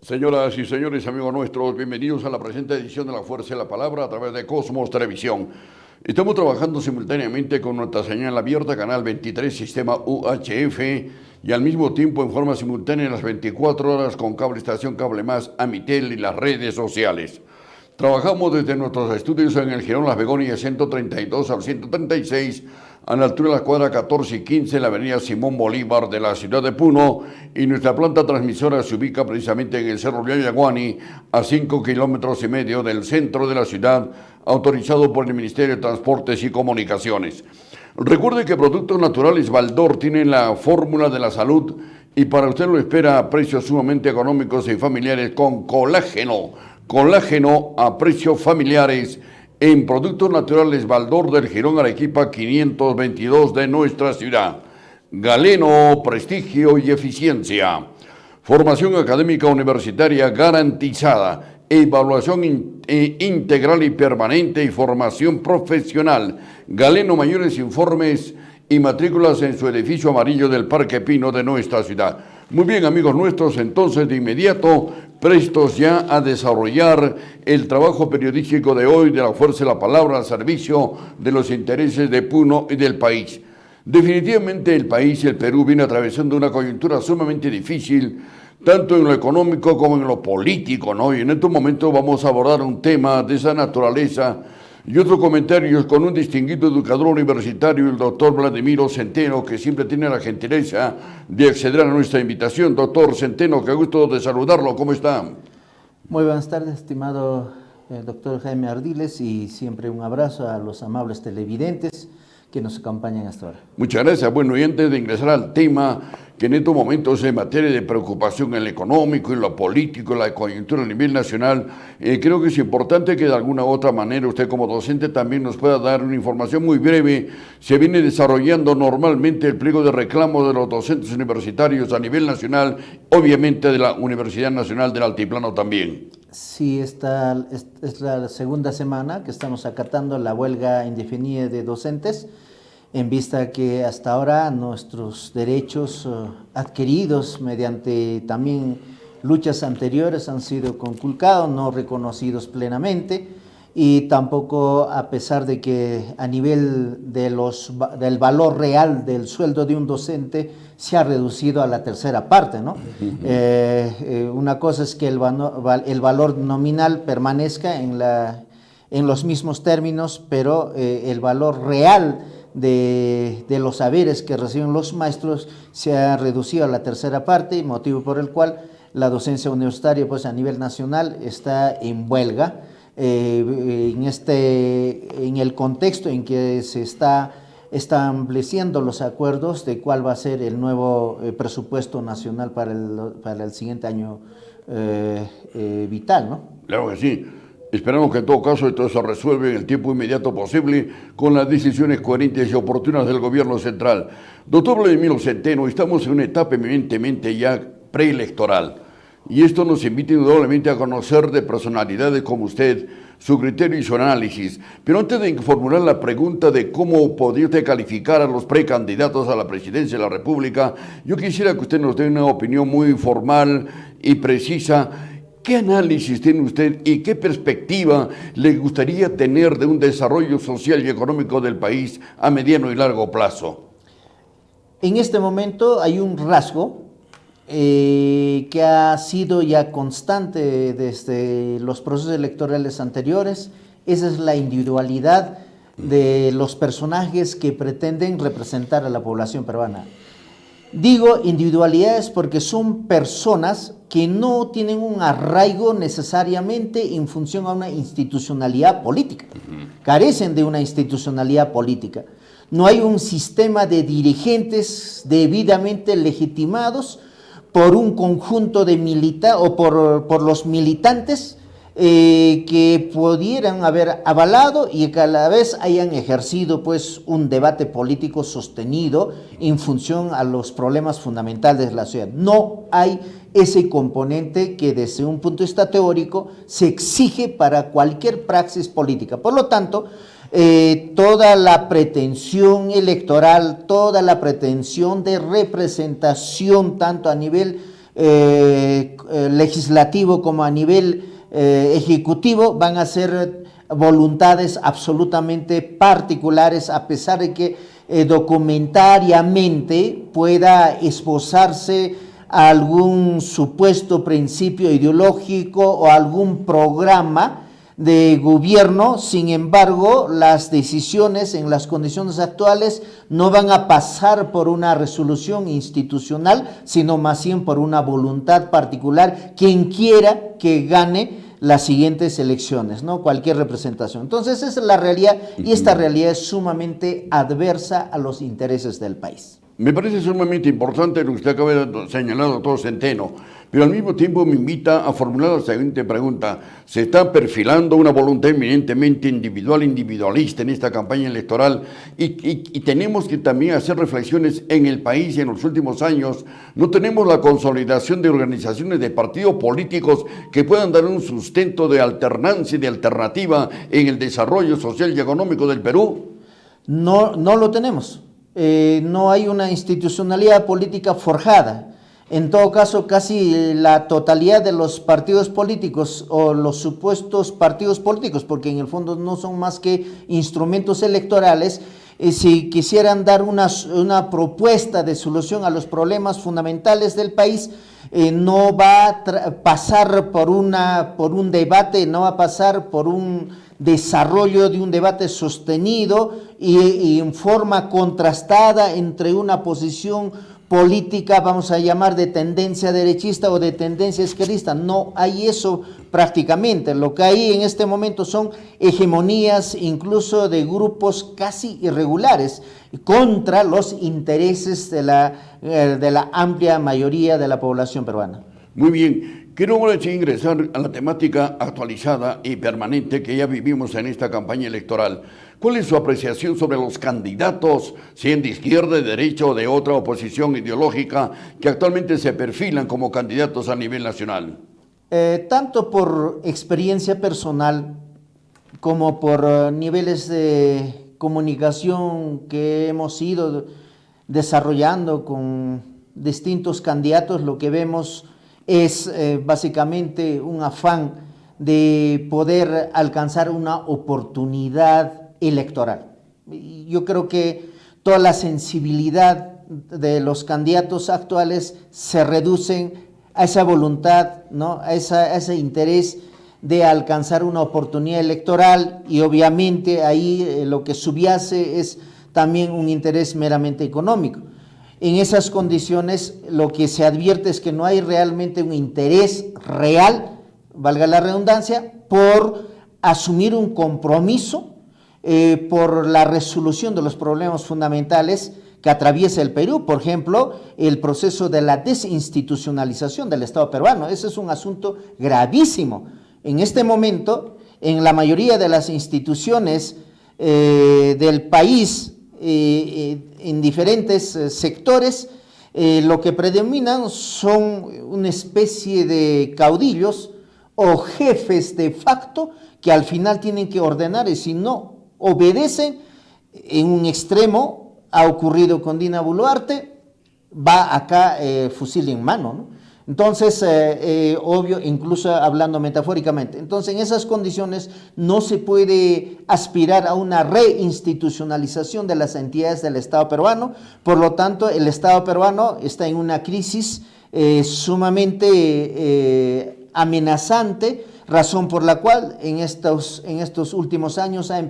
Señoras y señores, amigos nuestros, bienvenidos a la presente edición de La Fuerza de la Palabra a través de Cosmos Televisión. Estamos trabajando simultáneamente con nuestra señal abierta, canal 23, sistema UHF, y al mismo tiempo en forma simultánea en las 24 horas con Cable Estación, Cable Más, Amitel y las redes sociales. Trabajamos desde nuestros estudios en el Jirón Las Begonias 132 al 136, a la altura de la cuadra 14 y 15 en la avenida Simón Bolívar de la ciudad de Puno, y nuestra planta transmisora se ubica precisamente en el Cerro Yaguani, a 5,5 kilómetros del centro de la ciudad, autorizado por el Ministerio de Transportes y Comunicaciones. Recuerde que Productos Naturales Baldor tienen la fórmula de la salud y para usted lo espera a precios sumamente económicos y familiares con colágeno. Colágeno a precios familiares en Productos Naturales Baldor del Jirón Arequipa 522 de nuestra ciudad. Galeno, prestigio y eficiencia. Formación académica universitaria garantizada. Evaluación integral y permanente y formación profesional. Galeno, mayores informes y matrículas en su edificio amarillo del Parque Pino de nuestra ciudad. Muy bien, amigos nuestros, entonces de inmediato, prestos ya a desarrollar el trabajo periodístico de hoy de La Fuerza de la Palabra al servicio de los intereses de Puno y del país. Definitivamente el país, el Perú, viene atravesando una coyuntura sumamente difícil, tanto en lo económico como en lo político, ¿no? Y en estos momentos vamos a abordar un tema de esa naturaleza y otros comentarios con un distinguido educador universitario, el doctor Vladimiro Centeno, que siempre tiene la gentileza de acceder a nuestra invitación. Doctor Centeno, qué gusto de saludarlo, ¿cómo está? Muy buenas tardes, estimado doctor Jaime Ardiles, y siempre un abrazo a los amables televidentes que nos acompañan hasta ahora. Muchas gracias. Bueno, y antes de ingresar al tema, que en estos momentos es materia de preocupación en lo económico, en lo político, en la coyuntura a nivel nacional, creo que es importante que de alguna u otra manera usted como docente también nos pueda dar una información muy breve. Se viene desarrollando normalmente el pliego de reclamo de los docentes universitarios a nivel nacional, obviamente de la Universidad Nacional del Altiplano también. Sí, esta es la segunda semana que estamos acatando la huelga indefinida de docentes, en vista que hasta ahora nuestros derechos adquiridos mediante también luchas anteriores han sido conculcados, no reconocidos plenamente, y tampoco, a pesar de que a nivel del valor real del sueldo de un docente se ha reducido a la tercera parte, ¿no? Una cosa es que el valor nominal permanezca en los mismos términos, pero el valor real de los saberes que reciben los maestros se ha reducido a la tercera parte, motivo por el cual la docencia universitaria, pues, a nivel nacional está en huelga. En el contexto en que se está estableciendo los acuerdos de cuál va a ser el nuevo presupuesto nacional para el siguiente año vital, ¿no? Claro que sí. Esperamos que en todo caso esto se resuelva en el tiempo inmediato posible con las decisiones coherentes y oportunas del gobierno central. Doctor Vladimiro Centeno, estamos en una etapa eminentemente ya preelectoral. Y esto nos invita indudablemente a conocer de personalidades como usted, su criterio y su análisis. Pero antes de formular la pregunta de cómo podría usted calificar a los precandidatos a la presidencia de la República, yo quisiera que usted nos dé una opinión muy formal y precisa. ¿Qué análisis tiene usted y qué perspectiva le gustaría tener de un desarrollo social y económico del país a mediano y largo plazo? En este momento hay un rasgo que ha sido ya constante desde los procesos electorales anteriores. Esa es la individualidad de los personajes que pretenden representar a la población peruana. Digo individualidades porque son personas que no tienen un arraigo necesariamente en función a una institucionalidad política. Carecen de una institucionalidad política. No hay un sistema de dirigentes debidamente legitimados por un conjunto de por los militantes que pudieran haber avalado y que a la vez hayan ejercido, pues, un debate político sostenido en función a los problemas fundamentales de la sociedad. No hay ese componente que desde un punto de vista teórico se exige para cualquier praxis política. Por lo tanto, toda la pretensión electoral, toda la pretensión de representación, tanto a nivel legislativo como a nivel ejecutivo, van a ser voluntades absolutamente particulares, a pesar de que documentariamente pueda esbozarse algún supuesto principio ideológico o algún programa de gobierno. Sin embargo, las decisiones en las condiciones actuales no van a pasar por una resolución institucional, sino más bien por una voluntad particular, quien quiera que gane las siguientes elecciones, ¿no? Cualquier representación. Entonces, esa es la realidad, y esta realidad es sumamente adversa a los intereses del país. Me parece sumamente importante lo que usted acaba de señalar, doctor Centeno, pero al mismo tiempo me invita a formular la siguiente pregunta. ¿Se está perfilando una voluntad eminentemente individualista en esta campaña electoral? Y tenemos que también hacer reflexiones en el país. En los últimos años no tenemos la consolidación de organizaciones de partidos políticos que puedan dar un sustento de alternancia y de alternativa en el desarrollo social y económico del Perú. No lo tenemos. No hay una institucionalidad política forjada. En todo caso, casi la totalidad de los partidos políticos o los supuestos partidos políticos, porque en el fondo no son más que instrumentos electorales, si quisieran dar una propuesta de solución a los problemas fundamentales del país, no va a pasar por un debate, no va a pasar por un desarrollo de un debate sostenido y en forma contrastada entre una posición política, vamos a llamar, de tendencia derechista o de tendencia izquierdista. No hay eso prácticamente. Lo que hay en este momento son hegemonías incluso de grupos casi irregulares contra los intereses de la amplia mayoría de la población peruana. Muy bien. Quiero ahora ingresar a la temática actualizada y permanente que ya vivimos en esta campaña electoral. ¿Cuál es su apreciación sobre los candidatos, sean de izquierda, de derecha o de otra oposición ideológica, que actualmente se perfilan como candidatos a nivel nacional? Tanto por experiencia personal como por niveles de comunicación que hemos ido desarrollando con distintos candidatos, lo que vemos es básicamente un afán de poder alcanzar una oportunidad electoral. Yo creo que toda la sensibilidad de los candidatos actuales se reducen a esa voluntad, ¿no? a ese interés de alcanzar una oportunidad electoral, y obviamente ahí lo que subyace es también un interés meramente económico. En esas condiciones lo que se advierte es que no hay realmente un interés real, valga la redundancia, por asumir un compromiso por la resolución de los problemas fundamentales que atraviesa el Perú. Por ejemplo, el proceso de la desinstitucionalización del Estado peruano. Ese es un asunto gravísimo. En este momento, en la mayoría de las instituciones del país, en diferentes sectores, lo que predominan son una especie de caudillos o jefes de facto que al final tienen que ordenar, y si no obedecen, en un extremo ha ocurrido con Dina Boluarte, va acá fusil en mano, ¿no? Entonces, obvio, incluso hablando metafóricamente. Entonces, en esas condiciones no se puede aspirar a una reinstitucionalización de las entidades del Estado peruano. Por lo tanto, el Estado peruano está en una crisis sumamente amenazante, razón por la cual en estos últimos años han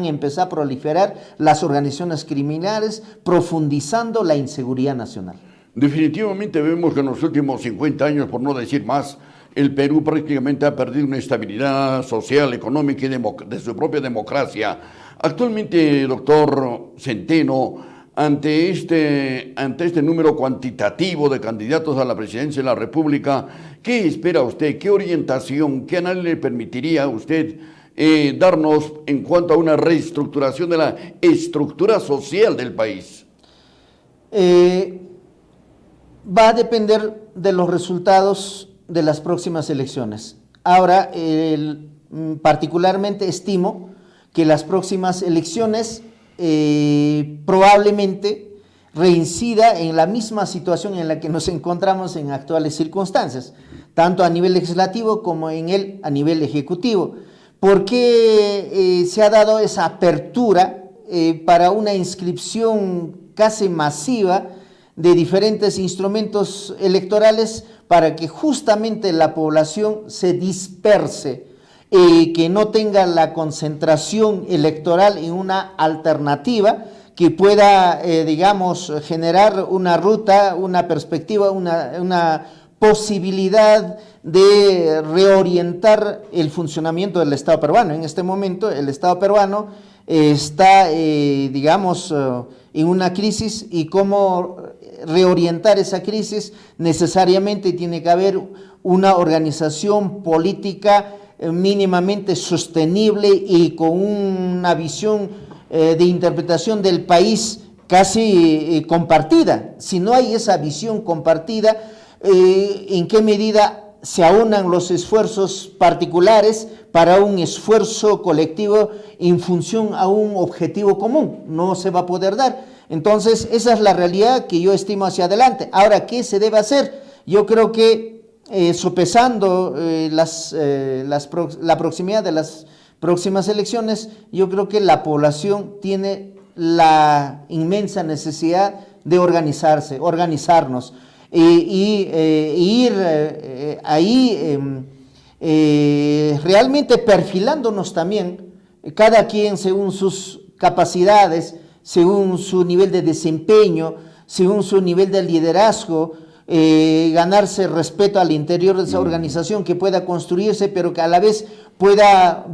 empezado a proliferar las organizaciones criminales, profundizando la inseguridad nacional. Definitivamente vemos que en los últimos 50 años, por no decir más, el Perú prácticamente ha perdido una estabilidad social, económica y de su propia democracia. Actualmente, doctor Centeno, ante este número cuantitativo de candidatos a la presidencia de la República, ¿qué espera usted? ¿Qué orientación, qué análisis le permitiría a usted darnos en cuanto a una reestructuración de la estructura social del país? Va a depender de los resultados de las próximas elecciones. Ahora, particularmente estimo que las próximas elecciones probablemente reincida en la misma situación en la que nos encontramos en actuales circunstancias, tanto a nivel legislativo como a nivel ejecutivo. ¿Por qué se ha dado esa apertura para una inscripción casi masiva de diferentes instrumentos electorales para que justamente la población se disperse, que no tenga la concentración electoral en una alternativa que pueda, digamos, generar una ruta, una perspectiva, una posibilidad de reorientar el funcionamiento del Estado peruano? En este momento el Estado peruano está, digamos, en una crisis, y cómo reorientar esa crisis necesariamente tiene que haber una organización política mínimamente sostenible y con una visión de interpretación del país casi compartida. Si no hay esa visión compartida, ¿en qué medida se aunan los esfuerzos particulares para un esfuerzo colectivo en función a un objetivo común? No se va a poder dar. Entonces, esa es la realidad que yo estimo hacia adelante. Ahora, ¿qué se debe hacer? Yo creo que sopesando la proximidad de las próximas elecciones, yo creo que la población tiene la inmensa necesidad de organizarnos y ir ahí realmente perfilándonos también, cada quien según sus capacidades, según su nivel de desempeño, según su nivel de liderazgo, ganarse respeto al interior de esa organización, que pueda construirse, pero que a la vez pueda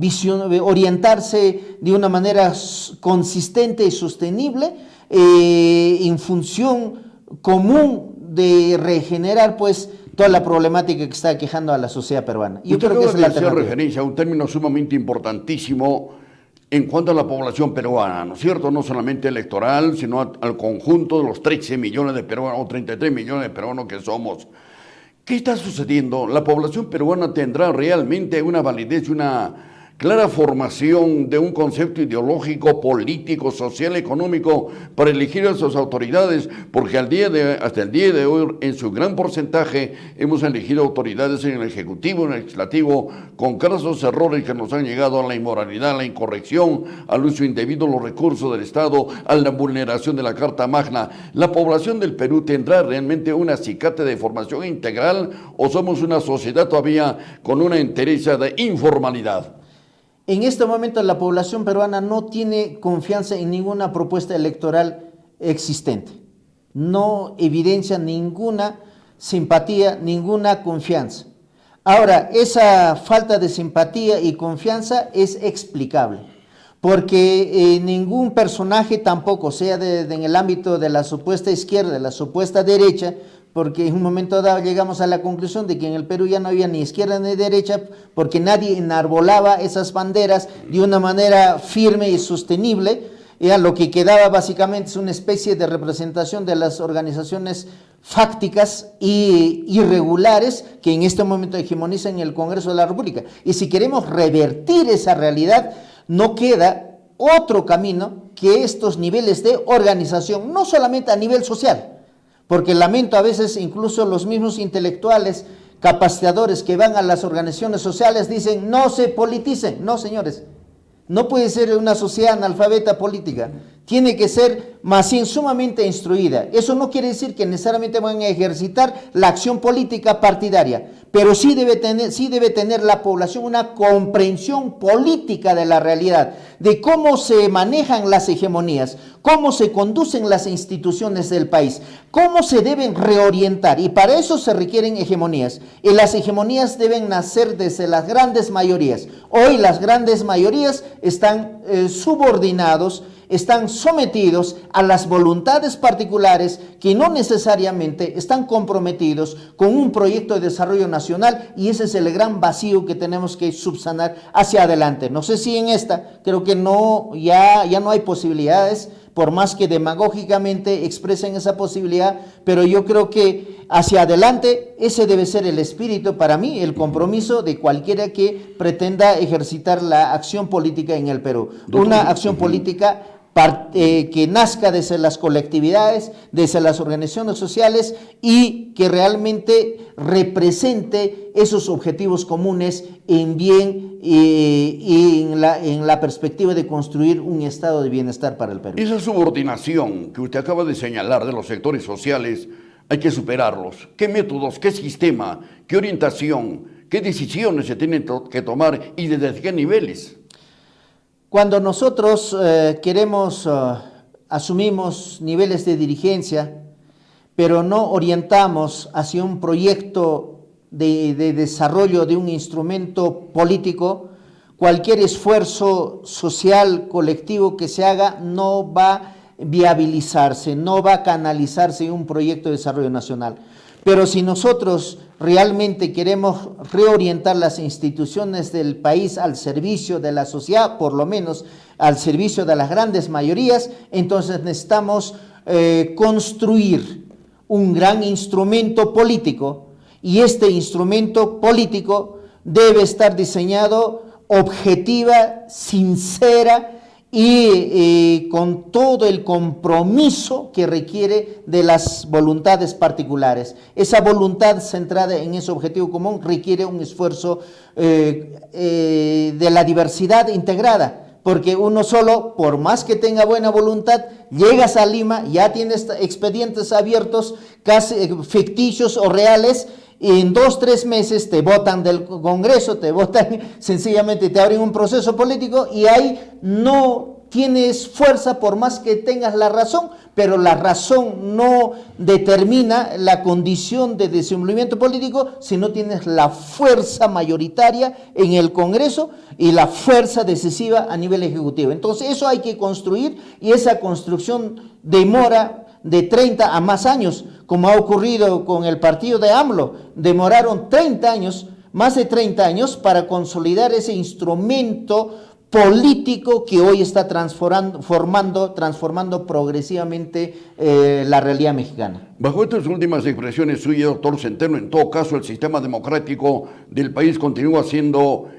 orientarse de una manera consistente y sostenible en función común de regenerar pues toda la problemática que está quejando a la sociedad peruana. Yo creo que esa es la alternativa. Referencia a un término sumamente importantísimo en cuanto a la población peruana, ¿no es cierto? No solamente electoral, sino al conjunto de los 13 millones de peruanos o 33 millones de peruanos que somos. ¿Qué está sucediendo? ¿La población peruana tendrá realmente una validez, una clara formación de un concepto ideológico, político, social, económico para elegir a sus autoridades? Porque hasta el día de hoy, en su gran porcentaje, hemos elegido autoridades en el Ejecutivo, en el Legislativo, con grasos errores que nos han llegado a la inmoralidad, a la incorrección, al uso indebido de los recursos del Estado, a la vulneración de la Carta Magna. ¿La población del Perú tendrá realmente un acicate de formación integral o somos una sociedad todavía con una entereza de informalidad? En este momento la población peruana no tiene confianza en ninguna propuesta electoral existente. No evidencia ninguna simpatía, ninguna confianza. Ahora, esa falta de simpatía y confianza es explicable, porque ningún personaje tampoco, sea en el ámbito de la supuesta izquierda, de la supuesta derecha, porque en un momento dado llegamos a la conclusión de que en el Perú ya no había ni izquierda ni derecha, porque nadie enarbolaba esas banderas de una manera firme y sostenible. Lo que quedaba básicamente es una especie de representación de las organizaciones fácticas e irregulares que en este momento hegemonizan en el Congreso de la República. Y si queremos revertir esa realidad, no queda otro camino que estos niveles de organización, no solamente a nivel social, porque lamento a veces incluso los mismos intelectuales capacitadores que van a las organizaciones sociales dicen no se politicen. No, señores, no puede ser una sociedad analfabeta política, tiene que ser más bien sumamente instruida. Eso no quiere decir que necesariamente van a ejercitar la acción política partidaria, pero sí debe tener la población una comprensión política de la realidad, de cómo se manejan las hegemonías, cómo se conducen las instituciones del país, cómo se deben reorientar, y para eso se requieren hegemonías, y las hegemonías deben nacer desde las grandes mayorías. Hoy las grandes mayorías están subordinados, están sometidos a las voluntades particulares que no necesariamente están comprometidos con un proyecto de desarrollo nacional, y ese es el gran vacío que tenemos que subsanar hacia adelante. No sé si en esta, creo que no, ya no hay posibilidades, por más que demagógicamente expresen esa posibilidad, pero yo creo que hacia adelante ese debe ser el espíritu, para mí, el compromiso de cualquiera que pretenda ejercitar la acción política en el Perú. Una acción política que nazca desde las colectividades, desde las organizaciones sociales y que realmente represente esos objetivos comunes en bien y en la perspectiva de construir un estado de bienestar para el Perú. Esa subordinación que usted acaba de señalar de los sectores sociales, hay que superarlos. ¿Qué métodos, qué sistema, qué orientación, qué decisiones se tienen que tomar y desde qué niveles? Cuando nosotros asumimos niveles de dirigencia, pero no orientamos hacia un proyecto de desarrollo de un instrumento político, cualquier esfuerzo social colectivo que se haga no va a viabilizarse, no va a canalizarse en un proyecto de desarrollo nacional. Pero si nosotros realmente queremos reorientar las instituciones del país al servicio de la sociedad, por lo menos al servicio de las grandes mayorías, entonces necesitamos construir un gran instrumento político, y este instrumento político debe estar diseñado objetiva, sincera y con todo el compromiso que requiere de las voluntades particulares. Esa voluntad centrada en ese objetivo común requiere un esfuerzo de la diversidad integrada, porque uno solo, por más que tenga buena voluntad, llegas a Lima, ya tienes expedientes abiertos, casi ficticios o reales, y en 2-3 meses te votan del Congreso, te votan, sencillamente te abren un proceso político y ahí no tienes fuerza por más que tengas la razón, pero la razón no determina la condición de desenvolvimiento político si no tienes la fuerza mayoritaria en el Congreso y la fuerza decisiva a nivel ejecutivo. Entonces eso hay que construir y esa construcción demora de 30 a más años, como ha ocurrido con el partido de AMLO. Demoraron 30 años, más de 30 años, para consolidar ese instrumento político que hoy está transformando progresivamente la realidad mexicana. Bajo estas últimas expresiones suyas, doctor Centeno, en todo caso el sistema democrático del país continúa siendo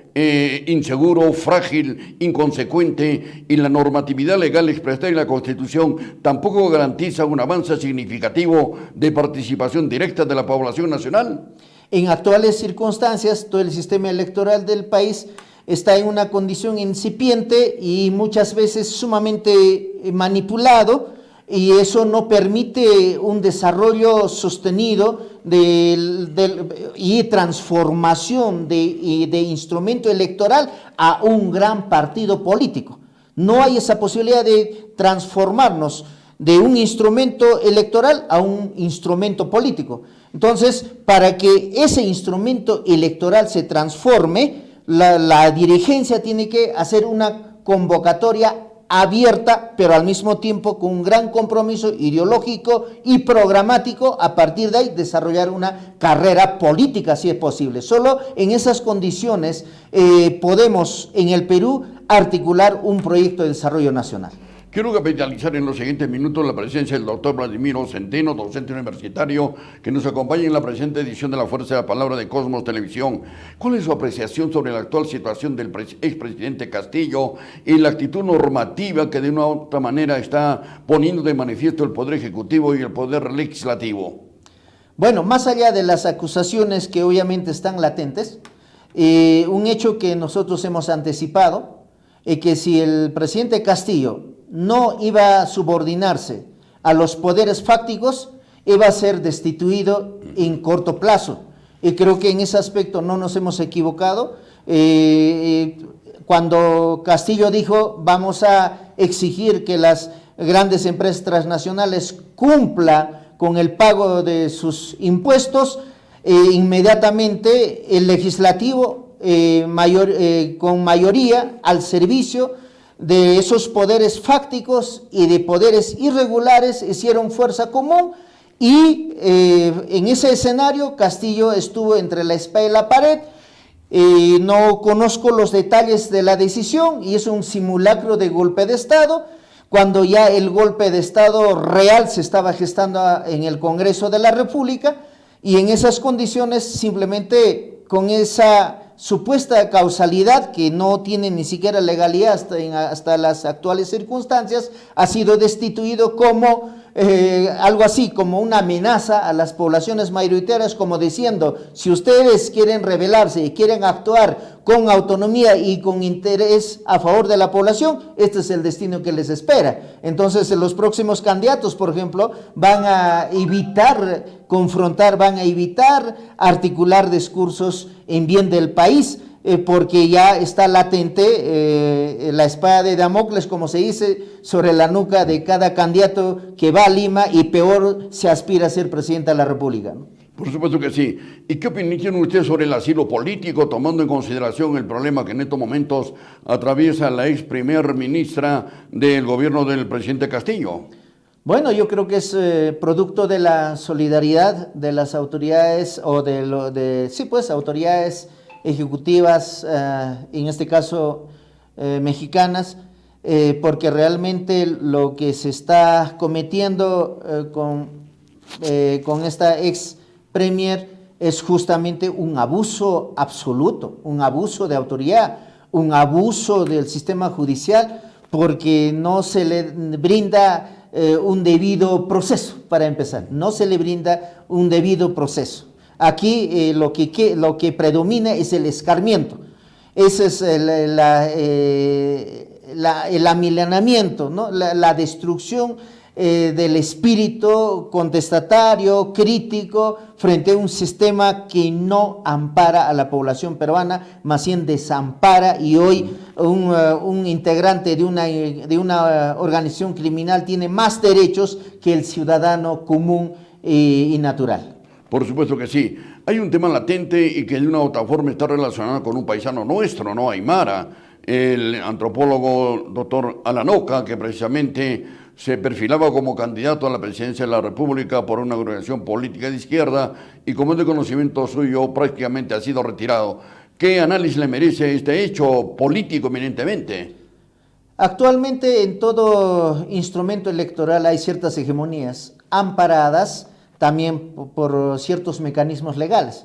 inseguro, frágil, inconsecuente, y la normatividad legal expresada en la Constitución tampoco garantiza un avance significativo de participación directa de la población nacional. En actuales circunstancias, todo el sistema electoral del país está en una condición incipiente y muchas veces sumamente manipulado, y eso no permite un desarrollo sostenido y transformación de instrumento electoral a un gran partido político. No hay esa posibilidad de transformarnos de un instrumento electoral a un instrumento político. Entonces, para que ese instrumento electoral se transforme, la dirigencia tiene que hacer una convocatoria abierta, pero al mismo tiempo con un gran compromiso ideológico y programático. A partir de ahí desarrollar una carrera política, si es posible. Solo en esas condiciones podemos en el Perú articular un proyecto de desarrollo nacional. Quiero capitalizar en los siguientes minutos la presencia del doctor Vladimiro Centeno, docente universitario, que nos acompaña en la presente edición de La Fuerza de la Palabra de Cosmos Televisión. ¿Cuál es su apreciación sobre la actual situación del expresidente Castillo y la actitud normativa que de una u otra manera está poniendo de manifiesto el Poder Ejecutivo y el Poder Legislativo? Bueno, más allá de las acusaciones que obviamente están latentes, un hecho que nosotros hemos anticipado es que si el presidente Castillo no iba a subordinarse a los poderes fácticos, iba a ser destituido en corto plazo. Y creo que en ese aspecto no nos hemos equivocado. Cuando Castillo dijo, vamos a exigir que las grandes empresas transnacionales cumplan con el pago de sus impuestos, inmediatamente el legislativo con mayoría al servicio de esos poderes fácticos y de poderes irregulares hicieron fuerza común, y en ese escenario Castillo estuvo entre la espada y la pared. No conozco los detalles de la decisión y es un simulacro de golpe de Estado, cuando ya el golpe de Estado real se estaba gestando en el Congreso de la República, y en esas condiciones simplemente con esa supuesta causalidad que no tiene ni siquiera legalidad hasta las actuales circunstancias, ha sido destituido como algo así, como una amenaza a las poblaciones mayoritarias, como diciendo, si ustedes quieren rebelarse y quieren actuar con autonomía y con interés a favor de la población, este es el destino que les espera. Entonces, los próximos candidatos, por ejemplo, van a evitar confrontar, van a evitar articular discursos en bien del país, porque ya está latente la espada de Damocles, como se dice, sobre la nuca de cada candidato que va a Lima y peor se aspira a ser presidente de la República, ¿no? Por supuesto que sí. ¿Y qué opinión tiene usted sobre el asilo político, tomando en consideración el problema que en estos momentos atraviesa la ex primer ministra del gobierno del presidente Castillo? Bueno, yo creo que es producto de la solidaridad de las autoridades o autoridades ejecutivas, en este caso mexicanas, porque realmente lo que se está cometiendo con esta ex premier es justamente un abuso absoluto, un abuso de autoridad, un abuso del sistema judicial, porque no se le brinda un debido proceso, para empezar, no se le brinda un debido proceso. Aquí lo que predomina es el escarmiento, ese es el amilanamiento, ¿no? La destrucción del espíritu contestatario, crítico, frente a un sistema que no ampara a la población peruana, más bien desampara, y hoy un integrante de una organización criminal tiene más derechos que el ciudadano común y natural. Por supuesto que sí. Hay un tema latente y que de una u otra forma está relacionado con un paisano nuestro, ¿no? Aymara, el antropólogo doctor Alan Oca, que precisamente se perfilaba como candidato a la presidencia de la República por una organización política de izquierda y, como es de conocimiento suyo, prácticamente ha sido retirado. ¿Qué análisis le merece este hecho político eminentemente? Actualmente en todo instrumento electoral hay ciertas hegemonías amparadas también por ciertos mecanismos legales.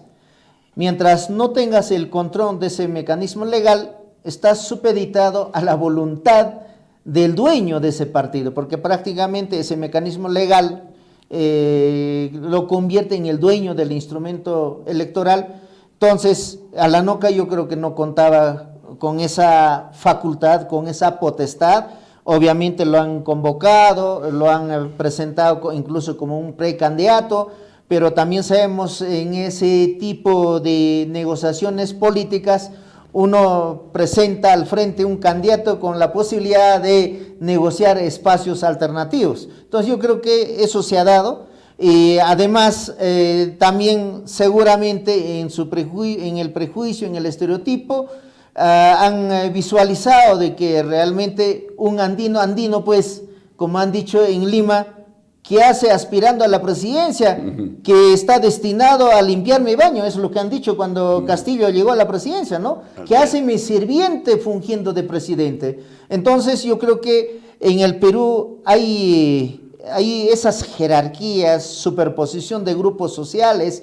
Mientras no tengas el control de ese mecanismo legal, estás supeditado a la voluntad del dueño de ese partido, porque prácticamente ese mecanismo legal lo convierte en el dueño del instrumento electoral. Entonces, Alan Oca yo creo que no contaba con esa facultad, con esa potestad. Obviamente lo han convocado, lo han presentado incluso como un precandidato, pero también sabemos en ese tipo de negociaciones políticas, uno presenta al frente un candidato con la posibilidad de negociar espacios alternativos. Entonces yo creo que eso se ha dado, y además también seguramente en el prejuicio, en el estereotipo, han visualizado de que realmente un andino pues, como han dicho en Lima, que hace aspirando a la presidencia, que está destinado a limpiar mi baño, es lo que han dicho cuando Castillo llegó a la presidencia, ¿no? Que hace mi sirviente fungiendo de presidente. Entonces yo creo que en el Perú hay esas jerarquías, superposición de grupos sociales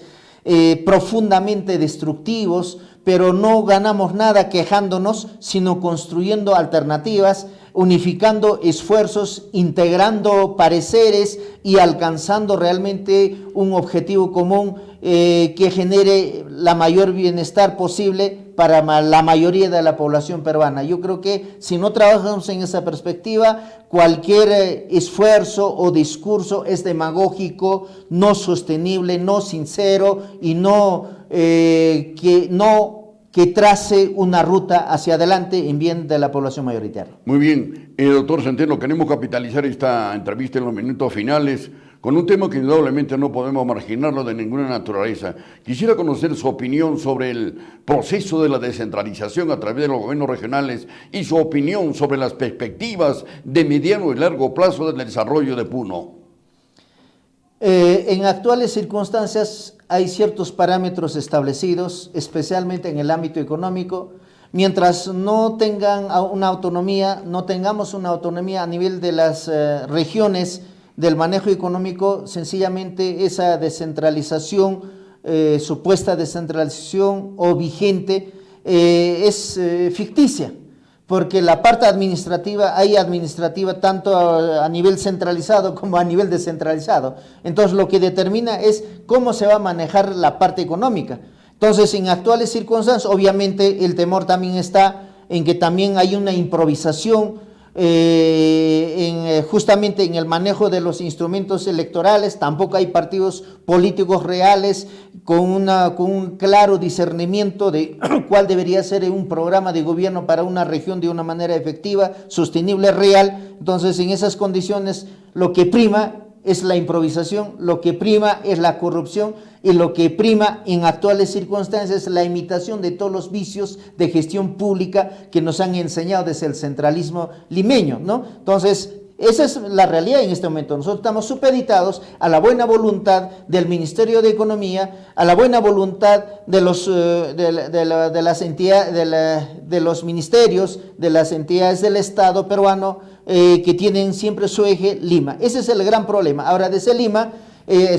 profundamente destructivos, pero no ganamos nada quejándonos, sino construyendo alternativas, unificando esfuerzos, integrando pareceres y alcanzando realmente un objetivo común que genere la mayor bienestar posible para la mayoría de la población peruana. Yo creo que si no trabajamos en esa perspectiva, cualquier esfuerzo o discurso es demagógico, no sostenible, no sincero y que trace una ruta hacia adelante en bien de la población mayoritaria. Muy bien, doctor Centeno, queremos capitalizar esta entrevista en los minutos finales con un tema que indudablemente no podemos marginarlo de ninguna naturaleza. Quisiera conocer su opinión sobre el proceso de la descentralización a través de los gobiernos regionales y su opinión sobre las perspectivas de mediano y largo plazo del desarrollo de Puno. En actuales circunstancias hay ciertos parámetros establecidos, especialmente en el ámbito económico. Mientras no tengamos una autonomía a nivel de las regiones del manejo económico, sencillamente esa descentralización, supuesta descentralización o vigente, es ficticia, porque la parte administrativa, hay administrativa tanto a nivel centralizado como a nivel descentralizado. Entonces lo que determina es cómo se va a manejar la parte económica. Entonces en actuales circunstancias obviamente el temor también está en que también hay una improvisación justamente en el manejo de los instrumentos electorales. Tampoco hay partidos políticos reales con un claro discernimiento de cuál debería ser un programa de gobierno para una región de una manera efectiva, sostenible, real. Entonces en esas condiciones lo que prima es la improvisación, lo que prima es la corrupción y lo que prima en actuales circunstancias es la imitación de todos los vicios de gestión pública que nos han enseñado desde el centralismo limeño, ¿no? Entonces, esa es la realidad en este momento. Nosotros estamos supeditados a la buena voluntad del Ministerio de Economía, a la buena voluntad de las entidades, de los ministerios, de las entidades del Estado peruano, que tienen siempre su eje Lima. Ese es el gran problema. Ahora, desde Lima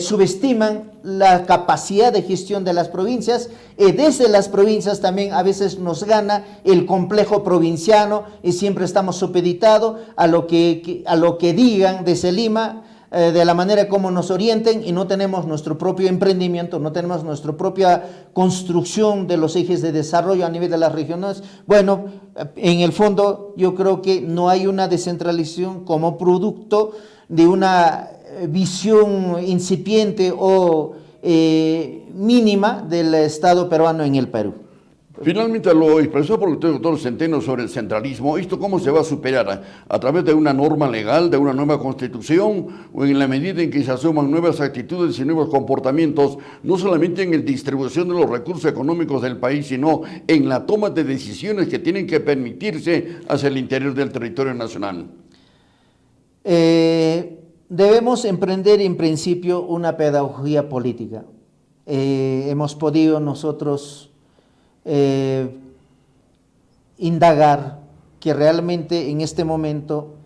subestiman la capacidad de gestión de las provincias. Desde las provincias también a veces nos gana el complejo provinciano y siempre estamos supeditados a lo que digan desde Lima, de la manera como nos orienten, y no tenemos nuestro propio emprendimiento, no tenemos nuestra propia construcción de los ejes de desarrollo a nivel de las regiones. Bueno, en el fondo yo creo que no hay una descentralización como producto de una visión incipiente o mínima del Estado peruano en el Perú. Finalmente, lo expresó por usted, doctor Centeno, sobre el centralismo. ¿Esto cómo se va a superar? ¿A través de una norma legal, de una nueva constitución, o en la medida en que se asuman nuevas actitudes y nuevos comportamientos, no solamente en la distribución de los recursos económicos del país, sino en la toma de decisiones que tienen que permitirse hacia el interior del territorio nacional? Debemos emprender en principio una pedagogía política. Hemos podido nosotros indagar que realmente en este momento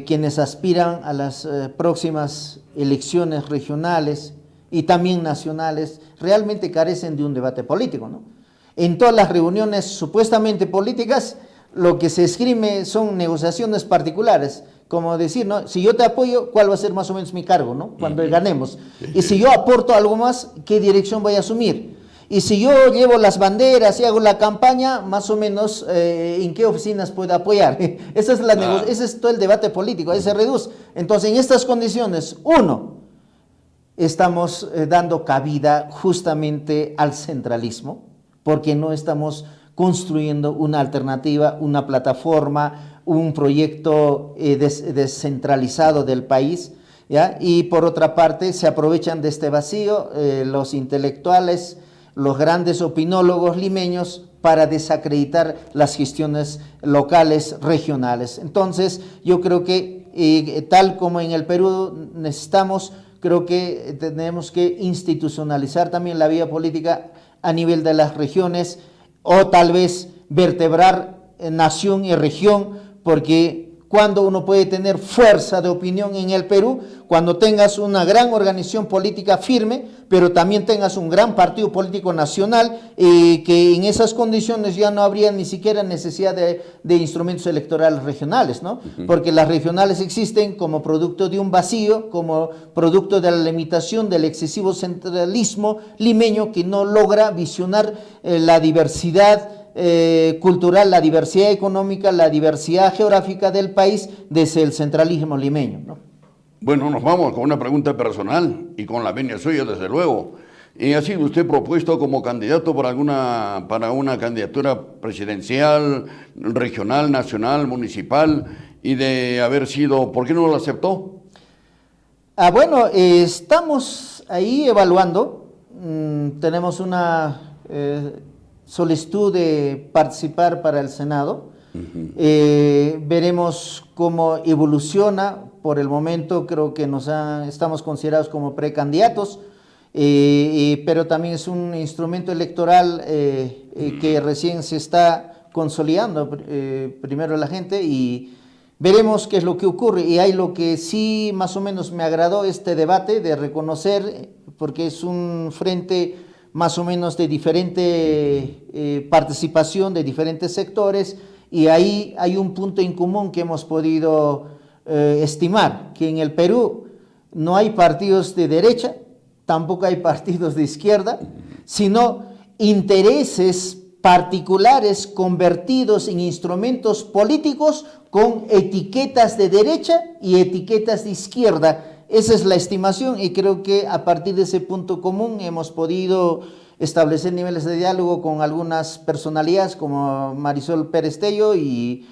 quienes aspiran a las próximas elecciones regionales y también nacionales realmente carecen de un debate político, ¿no? En todas las reuniones supuestamente políticas lo que se esgrime son negociaciones particulares, como decir, ¿no? Si yo te apoyo, ¿cuál va a ser más o menos mi cargo, ¿no? Cuando ganemos. Y si yo aporto algo más, ¿qué dirección voy a asumir? Y si yo llevo las banderas y hago la campaña, más o menos, ¿en qué oficinas puedo apoyar? Ese es todo el debate político, ahí se reduce. Entonces, en estas condiciones, uno, estamos dando cabida justamente al centralismo, porque no estamos construyendo una alternativa, una plataforma, un proyecto descentralizado del país, ¿ya? Y por otra parte, se aprovechan de este vacío los intelectuales, los grandes opinólogos limeños para desacreditar las gestiones locales, regionales. Entonces, yo creo que tal como en el Perú necesitamos, creo que tenemos que institucionalizar también la vía política a nivel de las regiones, o tal vez vertebrar nación y región, porque cuando uno puede tener fuerza de opinión en el Perú, cuando tengas una gran organización política firme, pero también tengas un gran partido político nacional, que en esas condiciones ya no habría ni siquiera necesidad de instrumentos electorales regionales, ¿no? Porque las regionales existen como producto de un vacío, como producto de la limitación del excesivo centralismo limeño que no logra visionar la diversidad cultural, la diversidad económica, la diversidad geográfica del país desde el centralismo limeño, ¿no? Bueno, nos vamos con una pregunta personal y con la venia suya, desde luego. ¿Ha sido usted propuesto como candidato para una candidatura presidencial, regional, nacional, municipal? Y de haber sido, ¿por qué no lo aceptó? Bueno, estamos ahí evaluando. Tenemos una solicitud de participar para el Senado. Veremos cómo evoluciona. Por el momento creo que estamos considerados como precandidatos, pero también es un instrumento electoral que recién se está consolidando primero la gente, y veremos qué es lo que ocurre. Y hay lo que sí más o menos me agradó este debate de reconocer, porque es un frente más o menos de diferente participación de diferentes sectores, y ahí hay un punto en común que hemos podido estimar, que en el Perú no hay partidos de derecha, tampoco hay partidos de izquierda, sino intereses particulares convertidos en instrumentos políticos con etiquetas de derecha y etiquetas de izquierda. Esa es la estimación, y creo que a partir de ese punto común hemos podido establecer niveles de diálogo con algunas personalidades como Marisol Pérez Tello, y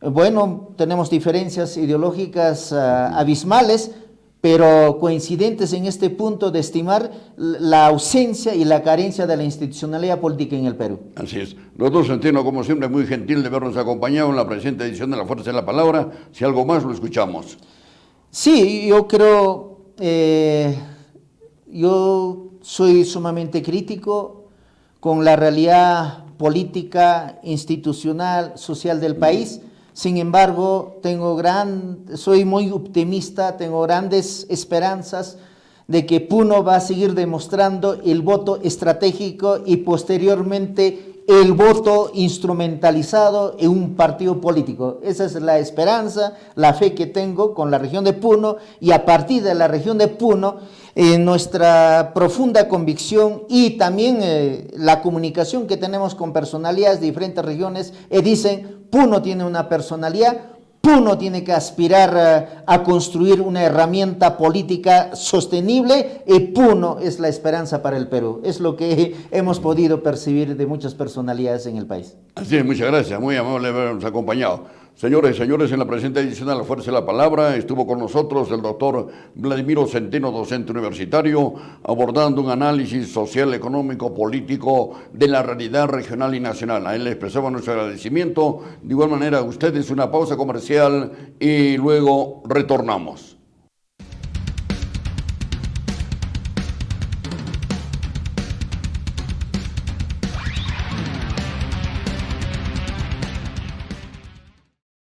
bueno, tenemos diferencias ideológicas abismales, pero coincidentes en este punto de estimar la ausencia y la carencia de la institucionalidad política en el Perú. Así es. Nosotros sentimos, como siempre, muy gentil de vernos acompañado en la presente edición de La Fuerza de la Palabra. Si algo más, lo escuchamos. Sí, yo creo, yo soy sumamente crítico con la realidad política, institucional, social del país. Sin embargo, soy muy optimista, tengo grandes esperanzas de que Puno va a seguir demostrando el voto estratégico y posteriormente el voto instrumentalizado en un partido político. Esa es la esperanza, la fe que tengo con la región de Puno, y a partir de la región de Puno, nuestra profunda convicción y también la comunicación que tenemos con personalidades de diferentes regiones, dicen: Puno tiene una personalidad, Puno tiene que aspirar a construir una herramienta política sostenible, y Puno es la esperanza para el Perú. Es lo que hemos podido percibir de muchas personalidades en el país. Así es, muchas gracias, muy amable habernos acompañado. Señores y señores, en la presente edición de La Fuerza de la Palabra estuvo con nosotros el doctor Vladimiro Centeno, docente universitario, abordando un análisis social, económico, político de la realidad regional y nacional. A él le expresamos nuestro agradecimiento. De igual manera, a ustedes una pausa comercial y luego retornamos.